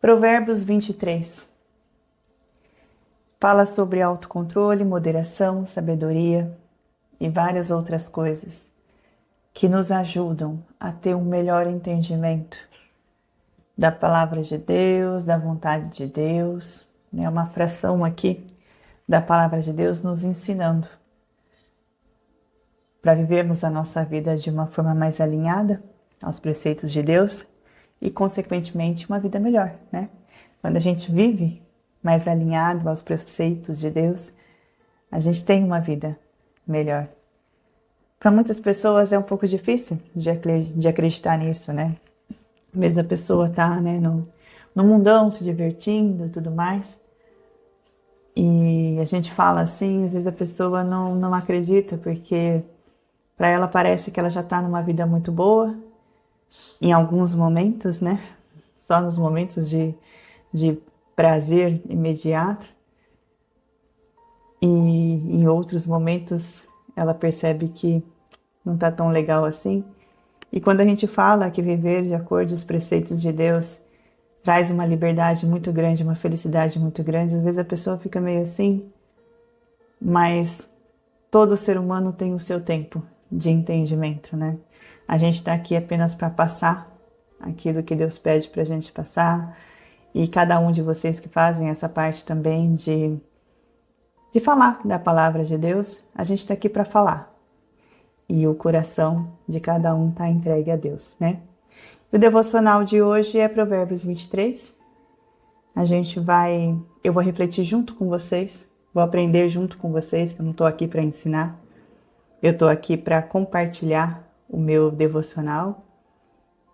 Provérbios 23. Fala sobre autocontrole, moderação, sabedoria e várias outras coisas que nos ajudam a ter um melhor entendimento da palavra de Deus, da vontade de Deus. É uma fração aqui da palavra de Deus nos ensinando para vivermos a nossa vida de uma forma mais alinhada aos preceitos de Deus e, consequentemente, uma vida melhor, né? Quando a gente vive mais alinhado aos preceitos de Deus, a gente tem uma vida melhor. Para muitas pessoas é um pouco difícil de acreditar nisso, né? Às vezes a pessoa tá, né, no mundão se divertindo e tudo mais, e a gente fala assim, às vezes a pessoa não acredita, porque para ela parece que ela já está numa vida muito boa, em alguns momentos, né? Só nos momentos de prazer imediato, e em outros momentos ela percebe que não está tão legal assim. E quando a gente fala que viver de acordo com os preceitos de Deus traz uma liberdade muito grande, uma felicidade muito grande, às vezes a pessoa fica meio assim, mas todo ser humano tem o seu tempo de entendimento, né? A gente está aqui apenas para passar aquilo que Deus pede para a gente passar, e cada um de vocês que fazem essa parte também de falar da palavra de Deus, a gente está aqui para falar. E o coração de cada um está entregue a Deus, né? O devocional de hoje é Provérbios 23. Eu vou refletir junto com vocês, vou aprender junto com vocês, que eu não estou aqui para ensinar. Eu estou aqui para compartilhar o meu devocional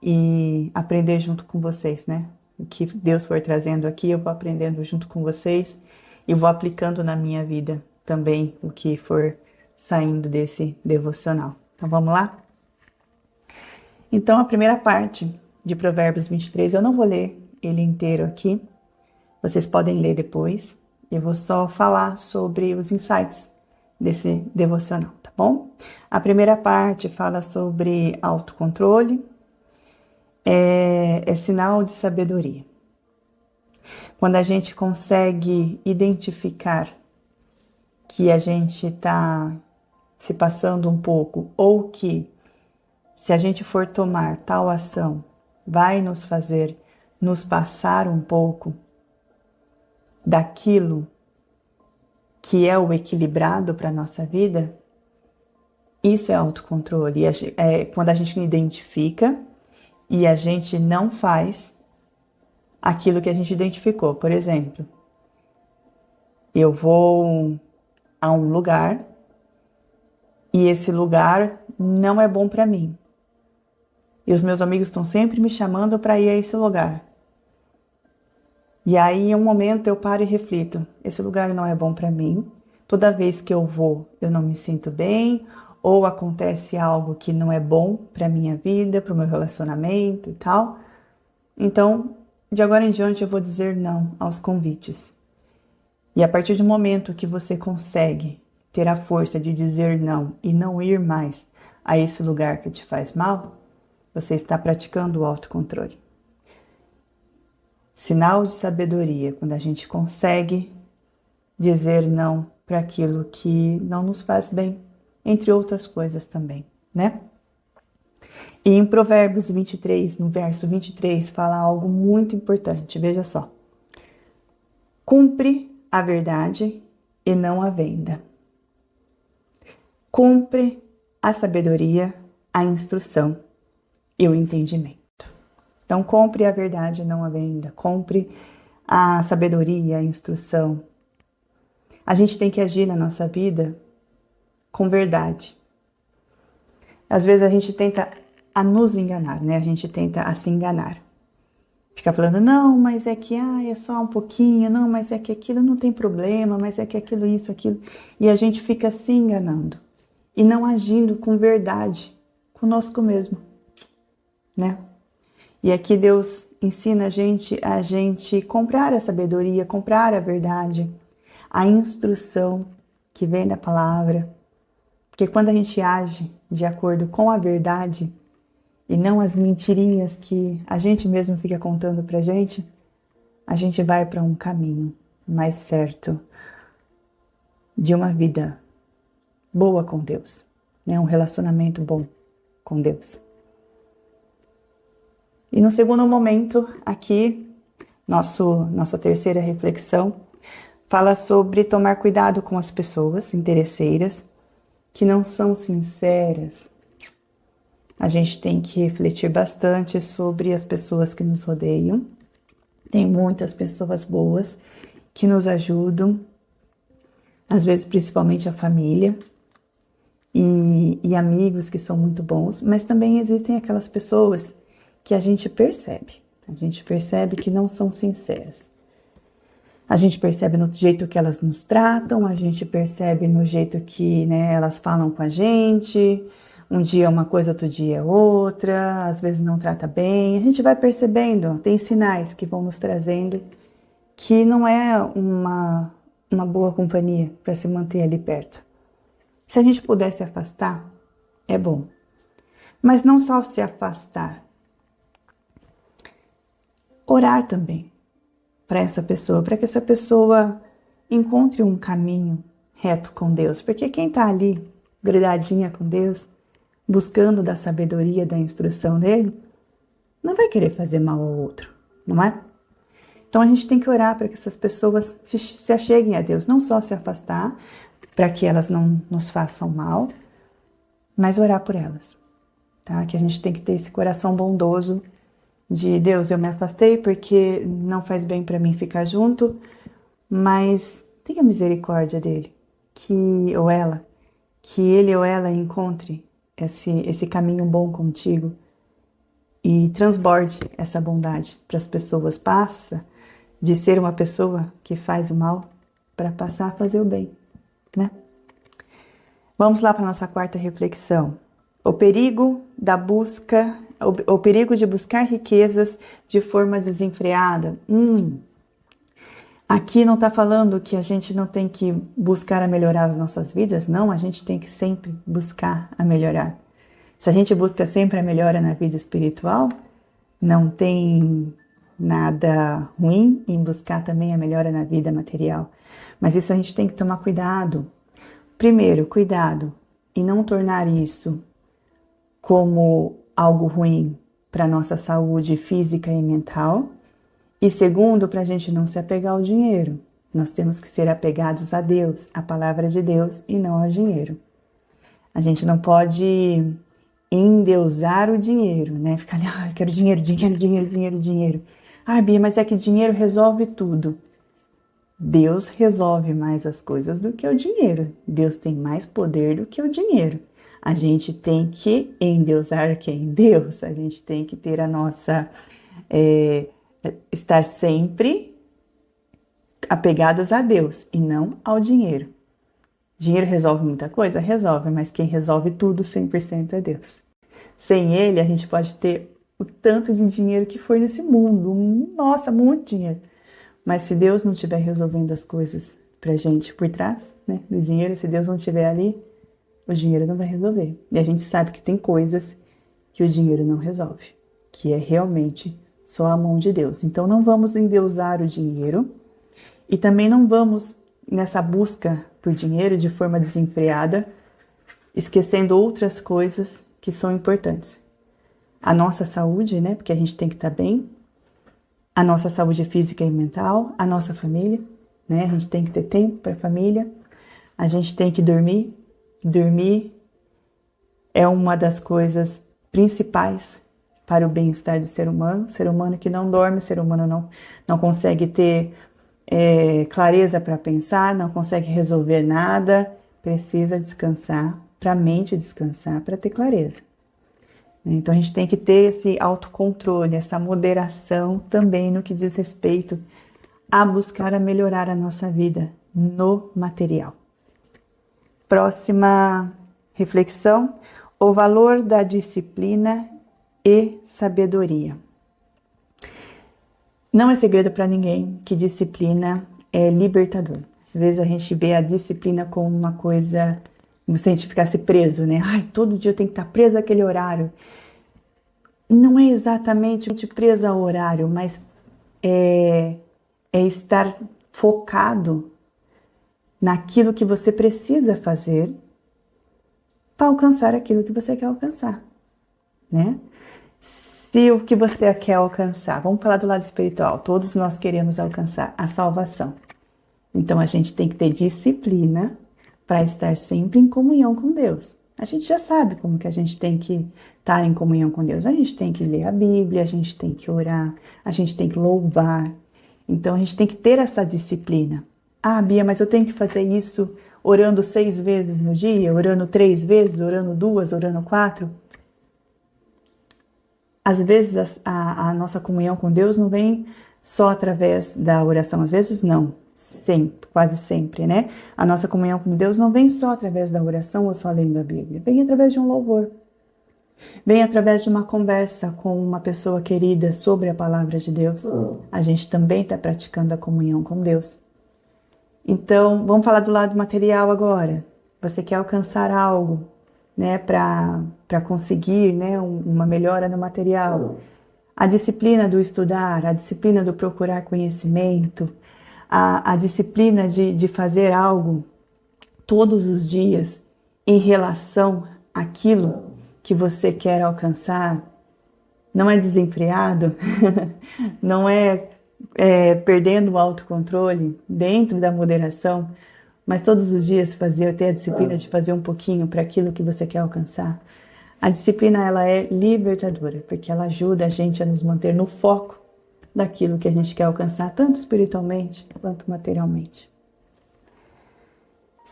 e aprender junto com vocês, né? O que Deus for trazendo aqui, eu vou aprendendo junto com vocês e vou aplicando na minha vida também o que for saindo desse devocional. Então vamos lá? Então a primeira parte de Provérbios 23, eu não vou ler ele inteiro aqui, vocês podem ler depois. Eu vou só falar sobre os insights desse devocional, tá bom? A primeira parte fala sobre autocontrole, é sinal de sabedoria. Quando a gente consegue identificar que a gente está se passando um pouco, ou que se a gente for tomar tal ação, vai nos fazer nos passar um pouco daquilo que é o equilibrado para a nossa vida, isso é autocontrole. É quando a gente identifica e a gente não faz aquilo que a gente identificou. Por exemplo, eu vou a um lugar e esse lugar não é bom para mim. E os meus amigos estão sempre me chamando para ir a esse lugar. E aí, em um momento, eu paro e reflito. Esse lugar não é bom para mim. Toda vez que eu vou, eu não me sinto bem, ou acontece algo que não é bom para minha vida, para o meu relacionamento e tal. Então, de agora em diante, eu vou dizer não aos convites. E a partir do momento que você consegue ter a força de dizer não e não ir mais a esse lugar que te faz mal, você está praticando o autocontrole. Sinal de sabedoria, quando a gente consegue dizer não para aquilo que não nos faz bem, entre outras coisas também, né? E em Provérbios 23, no verso 23, fala algo muito importante, veja só. Cumpre a verdade e não a venda. Cumpre a sabedoria, a instrução e o entendimento. Então, compre a verdade e não a venda. Compre a sabedoria, a instrução. A gente tem que agir na nossa vida com verdade. Às vezes a gente tenta a nos enganar, né? A gente tenta a se enganar. Fica falando, não, mas é que é só um pouquinho, não, mas é que aquilo não tem problema, mas é que aquilo, isso, aquilo. E a gente fica se enganando e não agindo com verdade conosco mesmo, né? E aqui Deus ensina a gente comprar a sabedoria, comprar a verdade, a instrução que vem da palavra. Porque quando a gente age de acordo com a verdade e não as mentirinhas que a gente mesmo fica contando pra gente, a gente vai para um caminho mais certo de uma vida boa com Deus, né? Um relacionamento bom com Deus. E no segundo momento, aqui, nossa terceira reflexão, fala sobre tomar cuidado com as pessoas interesseiras que não são sinceras. A gente tem que refletir bastante sobre as pessoas que nos rodeiam. Tem muitas pessoas boas que nos ajudam, às vezes principalmente a família e amigos que são muito bons, mas também existem aquelas pessoas que a gente percebe que não são sinceras. A gente percebe no jeito que elas nos tratam, a gente percebe no jeito que, né, elas falam com a gente. Um dia é uma coisa, outro dia é outra, às vezes não trata bem. A gente vai percebendo, tem sinais que vão nos trazendo que não é uma boa companhia para se manter ali perto. Se a gente puder se afastar, é bom. Mas não só se afastar, orar também para essa pessoa, para que essa pessoa encontre um caminho reto com Deus. Porque quem está ali, grudadinha com Deus, buscando da sabedoria, da instrução dele, não vai querer fazer mal ao outro, não é? Então a gente tem que orar para que essas pessoas se acheguem a Deus, não só se afastar, para que elas não nos façam mal, mas orar por elas, tá? Que a gente tem que ter esse coração bondoso de Deus, eu me afastei porque não faz bem para mim ficar junto, mas tenha misericórdia dele, ou ela, que ele ou ela encontre esse caminho bom contigo e transborde essa bondade para as pessoas. Passa de ser uma pessoa que faz o mal para passar a fazer o bem, né? Vamos lá para nossa quarta reflexão. O perigo de buscar riquezas de forma desenfreada. Aqui não está falando que a gente não tem que buscar a melhorar as nossas vidas, não, a gente tem que sempre buscar a melhorar. Se a gente busca sempre a melhora na vida espiritual, não tem nada ruim em buscar também a melhora na vida material. Mas isso a gente tem que tomar cuidado. Primeiro, cuidado em não tornar isso como algo ruim para a nossa saúde física e mental. E segundo, para a gente não se apegar ao dinheiro. Nós temos que ser apegados a Deus, à palavra de Deus, e não ao dinheiro. A gente não pode endeusar o dinheiro, né? Ficar ali, eu quero dinheiro, dinheiro, dinheiro, dinheiro, dinheiro. Bia, mas é que dinheiro resolve tudo. Deus resolve mais as coisas do que o dinheiro. Deus tem mais poder do que o dinheiro. A gente tem que endeusar quem? Deus. A gente tem que ter a nossa... estar sempre apegados a Deus e não ao dinheiro. Dinheiro resolve muita coisa? Resolve, mas quem resolve tudo 100% é Deus. Sem Ele, a gente pode ter o tanto de dinheiro que for nesse mundo. Nossa, muito dinheiro. Mas se Deus não estiver resolvendo as coisas pra gente por trás, né, do dinheiro, se Deus não estiver ali, o dinheiro não vai resolver. E a gente sabe que tem coisas que o dinheiro não resolve, que é realmente só a mão de Deus. Então não vamos endeusar o dinheiro e também não vamos nessa busca por dinheiro de forma desenfreada, esquecendo outras coisas que são importantes. A nossa saúde, né, porque a gente tem que estar bem, a nossa saúde física e mental, a nossa família, né, a gente tem que ter tempo para a família, a gente tem que dormir. Dormir é uma das coisas principais para o bem-estar do ser humano. Ser humano que não dorme, ser humano não consegue ter clareza para pensar, não consegue resolver nada, precisa descansar, para a mente descansar, para ter clareza. Então a gente tem que ter esse autocontrole, essa moderação também no que diz respeito a buscar a melhorar a nossa vida no material. Próxima reflexão, o valor da disciplina e sabedoria. Não é segredo para ninguém que disciplina é libertador. Às vezes a gente vê a disciplina como uma coisa, como se a gente ficasse preso, né? Todo dia eu tenho que estar preso àquele horário. Não é exatamente preso ao horário, mas é estar focado naquilo que você precisa fazer para alcançar aquilo que você quer alcançar, né? Se o que você quer alcançar, vamos falar do lado espiritual, todos nós queremos alcançar a salvação. Então a gente tem que ter disciplina para estar sempre em comunhão com Deus. A gente já sabe como que a gente tem que estar em comunhão com Deus. A gente tem que ler a Bíblia, a gente tem que orar, a gente tem que louvar. Então a gente tem que ter essa disciplina. Ah, Bia, mas eu tenho que fazer isso orando 6 vezes no dia, orando 3 vezes, orando 2, orando 4. Às vezes a nossa comunhão com Deus não vem só através da oração, às vezes não, sempre, quase sempre, né? A nossa comunhão com Deus não vem só através da oração ou só lendo a Bíblia, vem através de um louvor, vem através de uma conversa com uma pessoa querida sobre a palavra de Deus. A gente também está praticando a comunhão com Deus. Então, vamos falar do lado material agora. Você quer alcançar algo, né, para conseguir, né, uma melhora no material. A disciplina do estudar, a disciplina do procurar conhecimento, a disciplina de fazer algo todos os dias em relação àquilo que você quer alcançar, não é desenfreado, não é perdendo o autocontrole, dentro da moderação, mas todos os dias ter a disciplina de fazer um pouquinho para aquilo que você quer alcançar. A disciplina, ela é libertadora, porque ela ajuda a gente a nos manter no foco daquilo que a gente quer alcançar, tanto espiritualmente quanto materialmente.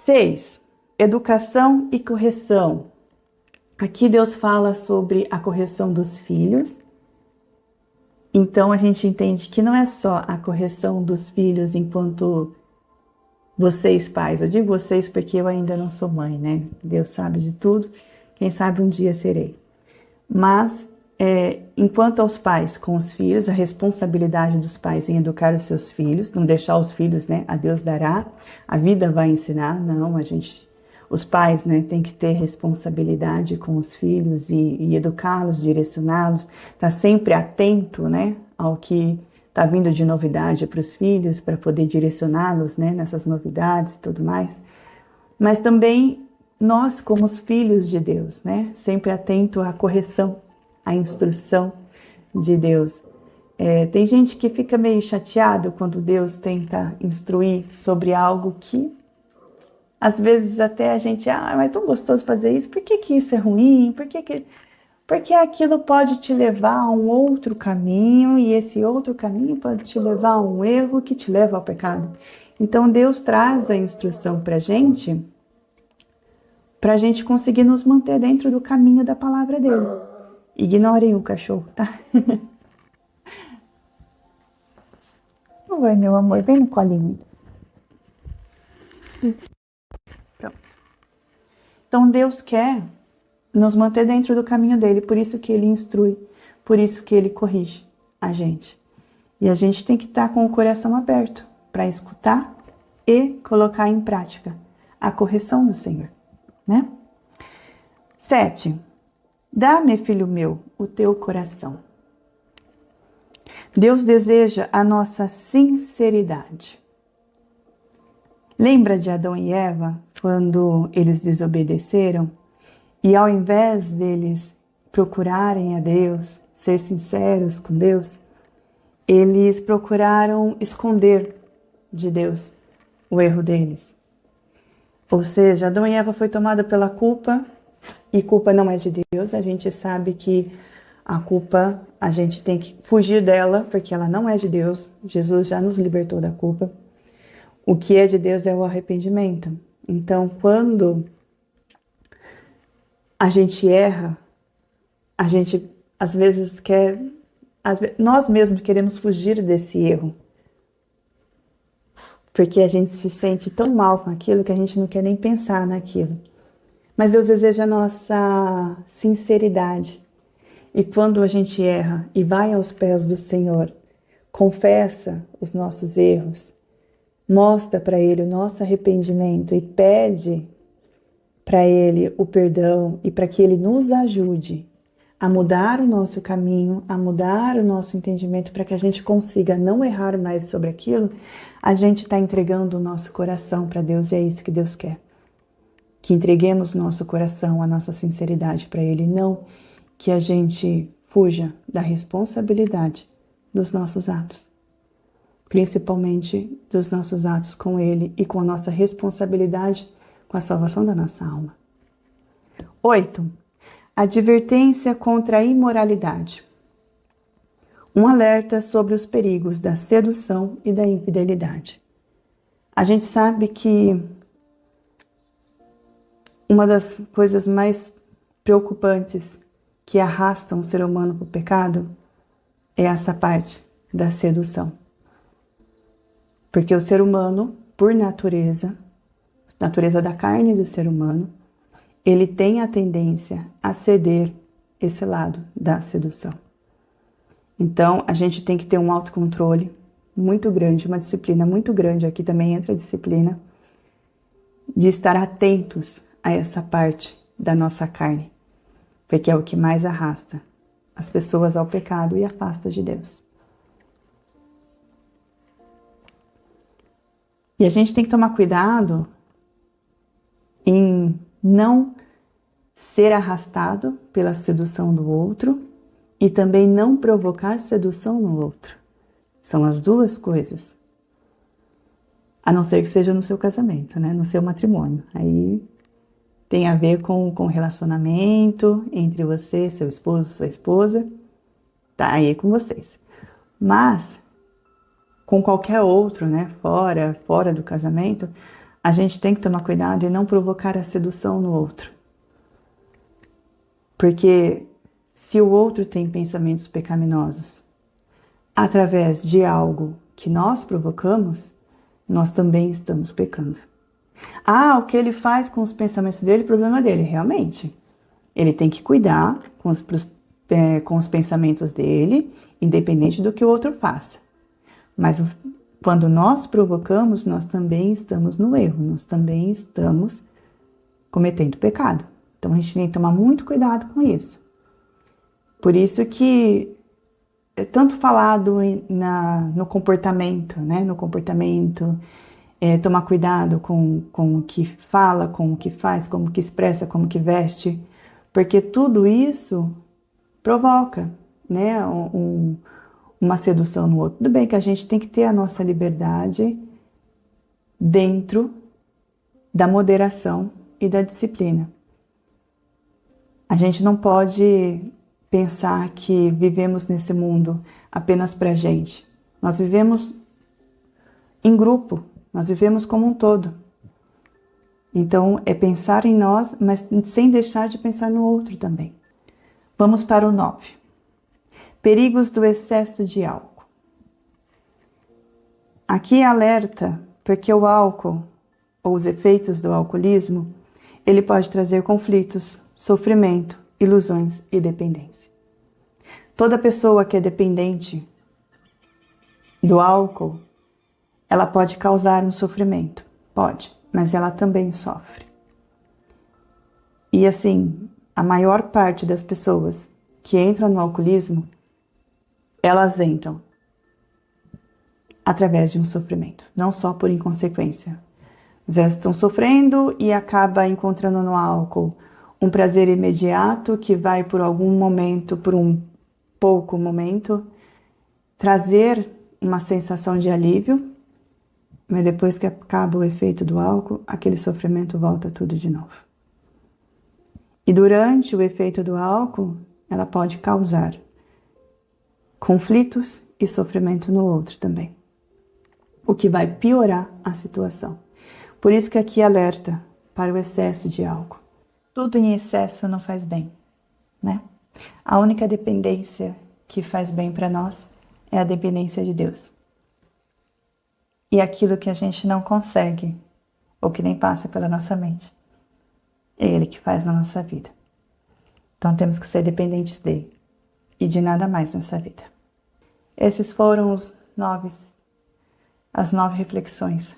6. Educação e correção. Aqui Deus fala sobre a correção dos filhos. Então a gente entende que não é só a correção dos filhos enquanto vocês pais, eu digo vocês porque eu ainda não sou mãe, né? Deus sabe de tudo, quem sabe um dia serei. Mas, enquanto aos pais com os filhos, a responsabilidade dos pais em educar os seus filhos, não deixar os filhos, né? A Deus dará, a vida vai ensinar, não, os pais, né, têm que ter responsabilidade com os filhos e educá-los, direcioná-los, estar sempre atento, né, ao que está vindo de novidade para os filhos, para poder direcioná-los, né, nessas novidades e tudo mais. Mas também nós, como os filhos de Deus, né, sempre atento à correção, à instrução de Deus. Tem gente que fica meio chateado quando Deus tenta instruir sobre algo que, às vezes, até a gente, mas é tão gostoso fazer isso, por que que isso é ruim? Porque aquilo pode te levar a um outro caminho, e esse outro caminho pode te levar a um erro que te leva ao pecado. Então Deus traz a instrução para a gente conseguir nos manter dentro do caminho da palavra dele. Ignorem o cachorro, tá? Não vai, meu amor, vem no colinho. Então Deus quer nos manter dentro do caminho dele, por isso que ele instrui, por isso que ele corrige a gente. E a gente tem que estar com o coração aberto para escutar e colocar em prática a correção do Senhor, né? 7. Dá-me, filho meu, o teu coração. Deus deseja a nossa sinceridade. Lembra de Adão e Eva, quando eles desobedeceram? E ao invés deles procurarem a Deus, ser sinceros com Deus, eles procuraram esconder de Deus o erro deles. Ou seja, Adão e Eva foi tomada pela culpa, e culpa não é de Deus. A gente sabe que a culpa, a gente tem que fugir dela, porque ela não é de Deus. Jesus já nos libertou da culpa. O que é de Deus é o arrependimento. Então, quando a gente erra, a gente às vezes nós mesmos queremos fugir desse erro, porque a gente se sente tão mal com aquilo que a gente não quer nem pensar naquilo. Mas Deus deseja a nossa sinceridade. E quando a gente erra e vai aos pés do Senhor, confessa os nossos erros, mostra para Ele o nosso arrependimento e pede para Ele o perdão e para que Ele nos ajude a mudar o nosso caminho, a mudar o nosso entendimento para que a gente consiga não errar mais sobre aquilo, a gente está entregando o nosso coração para Deus e é isso que Deus quer. Que entreguemos nosso coração, a nossa sinceridade para Ele, não que a gente fuja da responsabilidade dos nossos atos, principalmente dos nossos atos com Ele e com a nossa responsabilidade com a salvação da nossa alma. 8. Advertência contra a imoralidade. Um alerta sobre os perigos da sedução e da infidelidade. A gente sabe que uma das coisas mais preocupantes que arrastam o ser humano para o pecado é essa parte da sedução. Porque o ser humano, por natureza da carne do ser humano, ele tem a tendência a ceder esse lado da sedução. Então, a gente tem que ter um autocontrole muito grande, uma disciplina muito grande, aqui também entra a disciplina, de estar atentos a essa parte da nossa carne, porque é o que mais arrasta as pessoas ao pecado e afasta de Deus. E a gente tem que tomar cuidado em não ser arrastado pela sedução do outro e também não provocar sedução no outro. São as duas coisas. A não ser que seja no seu casamento, né? No seu matrimônio. Aí tem a ver com relacionamento entre você, seu esposo, sua esposa. Tá aí com vocês. Mas, com qualquer outro, né? Fora do casamento, a gente tem que tomar cuidado e não provocar a sedução no outro. Porque se o outro tem pensamentos pecaminosos através de algo que nós provocamos, nós também estamos pecando. O que ele faz com os pensamentos dele, problema dele, realmente. Ele tem que cuidar com os pensamentos dele, independente do que o outro faça. Mas quando nós provocamos, nós também estamos no erro, nós também estamos cometendo pecado. Então a gente tem que tomar muito cuidado com isso. Por isso que é tanto falado no comportamento, né? No comportamento, tomar cuidado com o que fala, com o que faz, como que expressa, como que veste, porque tudo isso provoca, né? Uma sedução no outro. Tudo bem que a gente tem que ter a nossa liberdade dentro da moderação e da disciplina. A gente não pode pensar que vivemos nesse mundo apenas pra gente. Nós vivemos em grupo, nós vivemos como um todo. Então, é pensar em nós, mas sem deixar de pensar no outro também. Vamos para o 9. Perigos do excesso de álcool. Aqui é alerta, porque o álcool, ou os efeitos do alcoolismo, ele pode trazer conflitos, sofrimento, ilusões e dependência. Toda pessoa que é dependente do álcool, ela pode causar um sofrimento. Pode, mas ela também sofre. E assim, a maior parte das pessoas que entram no alcoolismo, elas entram através de um sofrimento, não só por inconsequência. Mas elas estão sofrendo e acaba encontrando no álcool um prazer imediato que vai por algum momento, por um pouco momento, trazer uma sensação de alívio, mas depois que acaba o efeito do álcool, aquele sofrimento volta tudo de novo. E durante o efeito do álcool, ela pode causar conflitos e sofrimento no outro também, o que vai piorar a situação. Por isso que aqui alerta para o excesso de álcool. Tudo em excesso não faz bem, né? A única dependência que faz bem para nós é a dependência de Deus. E aquilo que a gente não consegue, ou que nem passa pela nossa mente, é Ele que faz na nossa vida. Então temos que ser dependentes dele e de nada mais nessa vida. Esses foram as 9 reflexões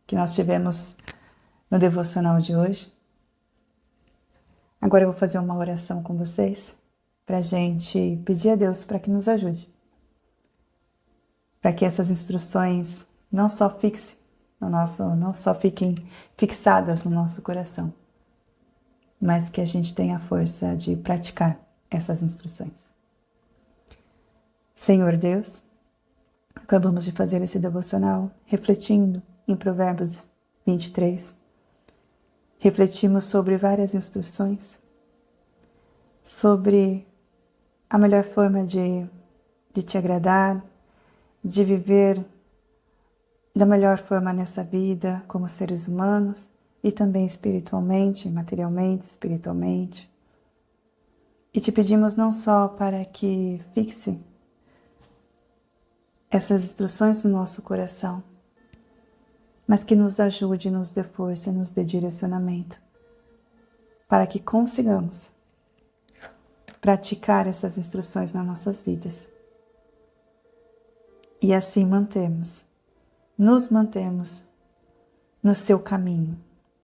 que nós tivemos no devocional de hoje. Agora eu vou fazer uma oração com vocês para a gente pedir a Deus para que nos ajude, para que essas instruções não só fiquem fixadas no nosso coração, mas que a gente tenha a força de praticar essas instruções. Senhor Deus, acabamos de fazer esse devocional refletindo em Provérbios 23. Refletimos sobre várias instruções, sobre a melhor forma de te agradar, de viver da melhor forma nessa vida como seres humanos e também espiritualmente, materialmente, espiritualmente. E te pedimos não só para que fixe essas instruções no nosso coração, mas que nos ajude, nos dê força e nos dê direcionamento, para que consigamos praticar essas instruções nas nossas vidas. E assim nos mantermos no seu caminho,